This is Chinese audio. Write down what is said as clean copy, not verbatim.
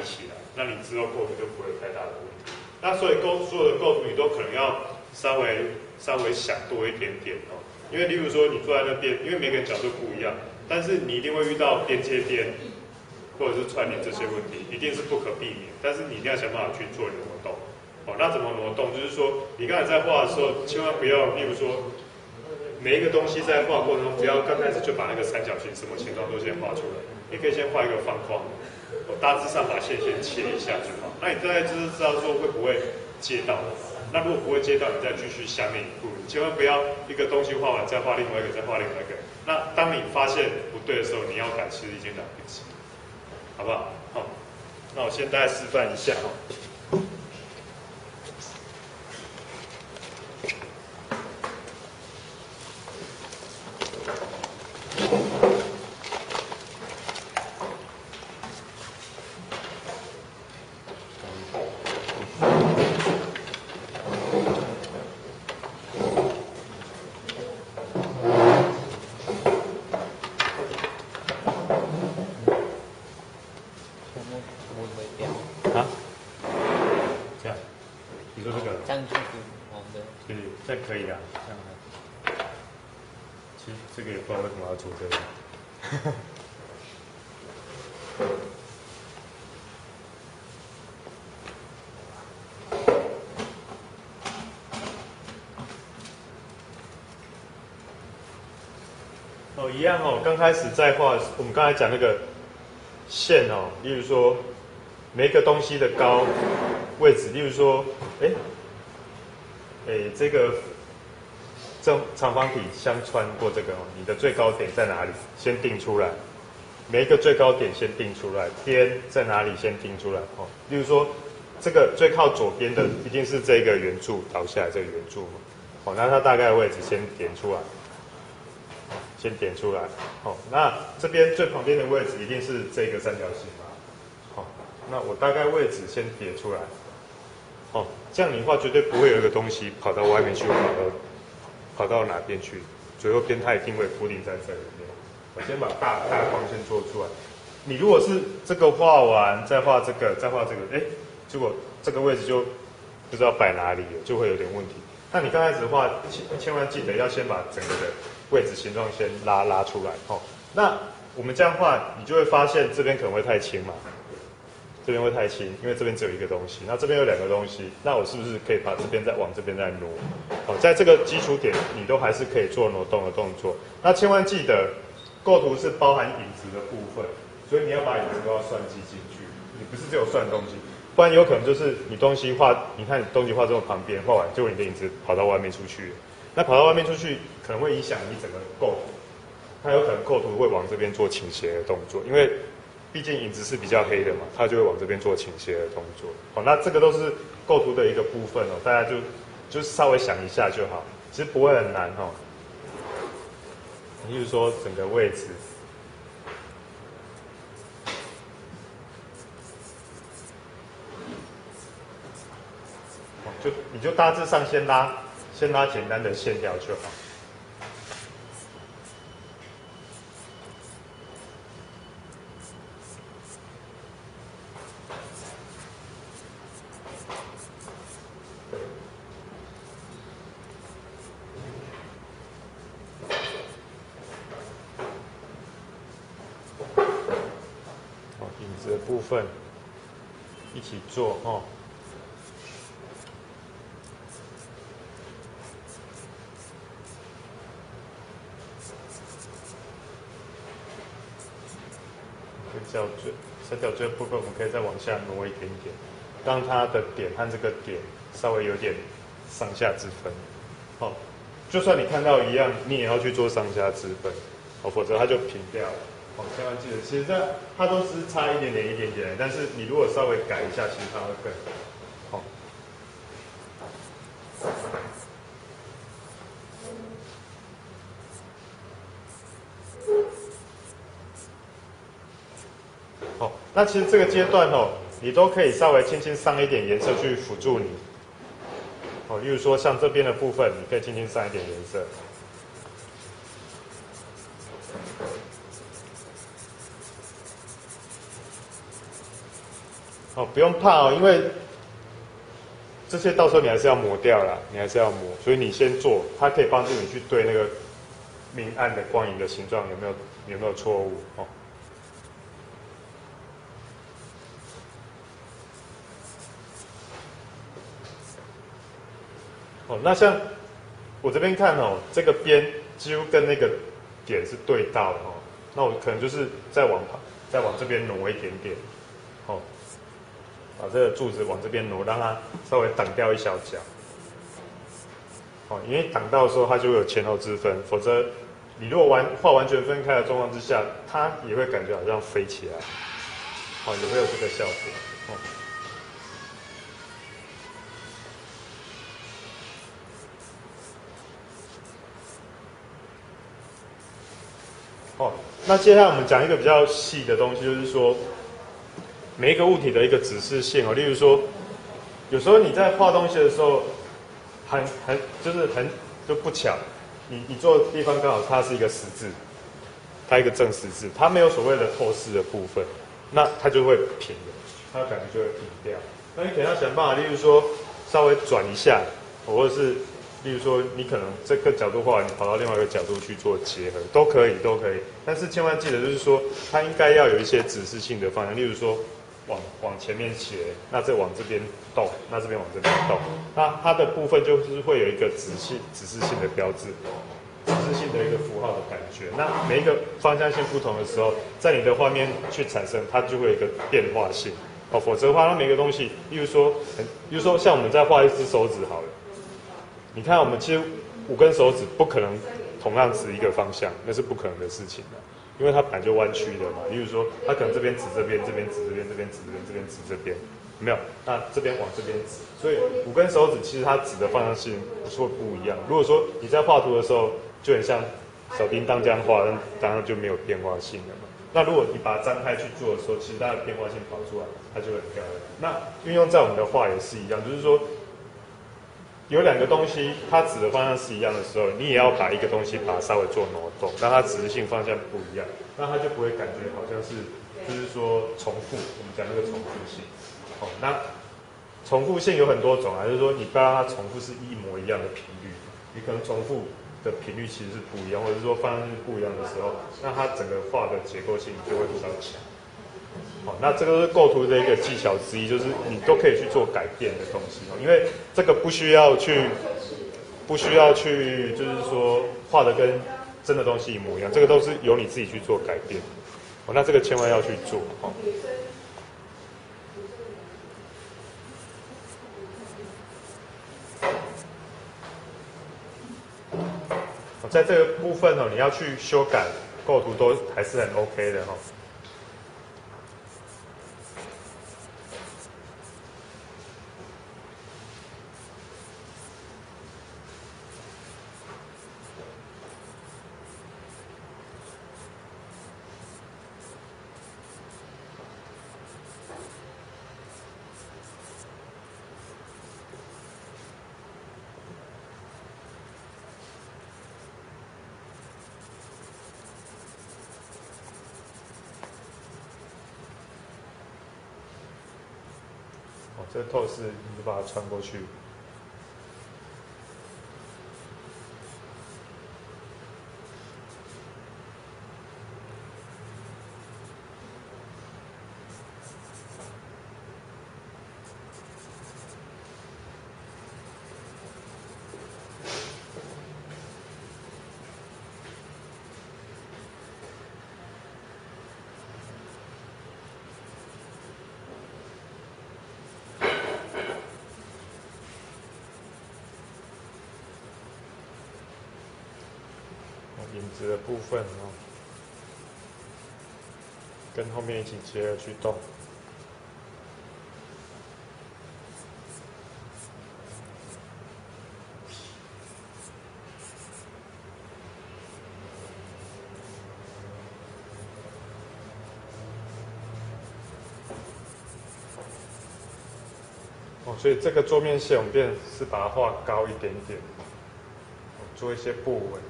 起来，那你之后构图就不会有太大的问题。那所以所有的构图你都可能要稍微想多一点点哦，因为例如说你坐在那边，因为每个人角度不一样，但是你一定会遇到边接边或者是串联这些问题，一定是不可避免，但是你一定要想办法去做挪动。哦，那怎么挪动？就是说你刚才在画的时候，千万不要，例如说每一个东西在画过程中，不要刚开始就把那个三角形什么形状都先画出来，你可以先画一个方框，大致上把线先切一下就好。那你大概就是知道说会不会接到，那如果不会接到，你再继续下面一步，你千万不要一个东西画完再画另外一个，再画另外一个。那当你发现不对的时候，你要改其实已经来不及，好不好？好，那我先大概示范一下哈。这可以啦，这样的。其实这个也不知道为什么要做这个。哦，一样哦。刚开始在画，我们刚才讲那个线哦，例如说每一个东西的高位置，例如说，这个长方体相穿过这个哦，你的最高点在哪里？先定出来，每一个最高点先定出来，边在哪里先定出来哦。例如说，这个最靠左边的一定是这个圆柱倒下来这个圆柱嘛，哦，那它大概的位置先点出来，先点出来，哦，那这边最旁边的位置一定是这个三角形嘛，好，那我大概位置先点出来。哦，这样你画绝对不会有一个东西跑到外面去，跑到哪边去？左右边它一定会固定在这里面。我先把大框先做出来。你如果是这个画完，再画这个，再画这个，结果这个位置就不知道摆哪里了，就会有点问题。那你刚开始画，千万记得要先把整个的位置形状先拉出来。哦，那我们这样画，你就会发现这边可能会太轻嘛。这边会太轻，因为这边只有一个东西，那这边有两个东西，那我是不是可以把这边再往这边再挪？好，在这个基础点，你都还是可以做挪动的动作。那千万记得，构图是包含影子的部分，所以你要把影子都要算计进去，你不是只有算东西，不然有可能就是你东西画，你看你东西画这么旁边，画完结果你的影子跑到外面出去，那跑到外面出去可能会影响你整个构图，它有可能构图会往这边做倾斜的动作，因为毕竟影子是比较黑的嘛，它就会往这边做倾斜的动作。好，那这个都是构图的一个部分哦，大家就稍微想一下就好，其实不会很难哦。例如说整个位置，你就大致上先拉简单的线条就好。的部分一起做哦。三角锥部分我们可以再往下挪一点点，让它的点和这个点稍微有点上下之分。哦，就算你看到一样，你也要去做上下之分，哦，否则它就平掉了。哦，千万记得，其实它都是差一点点，但是你如果稍微改一下，其实它会更好。好，那其实这个阶段哦，你都可以稍微轻轻上一点颜色去辅助你。哦，例如说像这边的部分，你可以轻轻上一点颜色。哦，不用怕哦，因为这些到时候你还是要磨掉啦，你还是要磨，所以你先做，它可以帮助你去对那个明暗的光影的形状有没有错误哦。哦，那像我这边看哦，这个边几乎跟那个点是对到的哦，那我可能就是再往这边挪一点点，哦，把这个柱子往这边挪，让它稍微挡掉一小角，哦，因为挡到的时候它就会有前后之分，否则你如果画完全分开的状况之下，它也会感觉好像飞起来，哦，也会有这个效果，哦。哦，那接下来我们讲一个比较细的东西，就是说每一个物体的一个指示性哦。例如说，有时候你在画东西的时候，就是就不巧，你做的地方刚好它是一个十字，它一个正十字，它没有所谓的透视的部分，那它就会平的，它的感觉就会平掉。那你可能要想办法，例如说稍微转一下，或者是例如说，你可能这个角度画，你跑到另外一个角度去做结合，都可以。但是千万记得，就是说，它应该要有一些指示性的方向，例如说，往前面斜，那这往这边动，那这边往这边动，那它的部分就是会有一个指示性的标志，指示性的一个符号的感觉。那每一个方向性不同的时候，在你的画面去产生，它就会有一个变化性。哦，否则的话，它每个东西，例如说，像我们在画一只手指好了。你看，我们其实5根手指不可能同样指一个方向，那是不可能的事情的，因为它本来就弯曲的嘛。例如说，它可能这边指这边，这边指这边，这边指这边，这边指这边，有没有？那这边往这边指，所以5根手指其实它指的方向性是会不一样。如果说你在画图的时候就很像小叮当这样画，那当然就没有变化性了嘛。那如果你把它张开去做的时候，其实它的变化性跑出来，它就会很漂亮。那运用在我们的画也是一样，就是说。有2个东西，它指的方向是一样的时候，你也要把一个东西把它稍微做挪动，让它指示性方向不一样，那它就不会感觉好像是，就是说重复。我们讲那个重复性，哦，那重复性有很多种啊，就是说你不要让它重复是一模一样的频率，你可能重复的频率其实是不一样，或者是说方向性不一样的时候，那它整个画的结构性就会比较强。好，那这个是构图的一个技巧之一，就是你都可以去做改变的东西，因为这个不需要去，就是说画的跟真的东西一模一样，这个都是由你自己去做改变。哦，那这个千万要去做。哦，在这个部分哦，你要去修改构图都还是很 OK 的哈。这个透视你就把它穿过去。影子的部分哦，跟后面一起结合去动。哦，所以这个桌面线我们变是把它画高一点点，做一些布纹。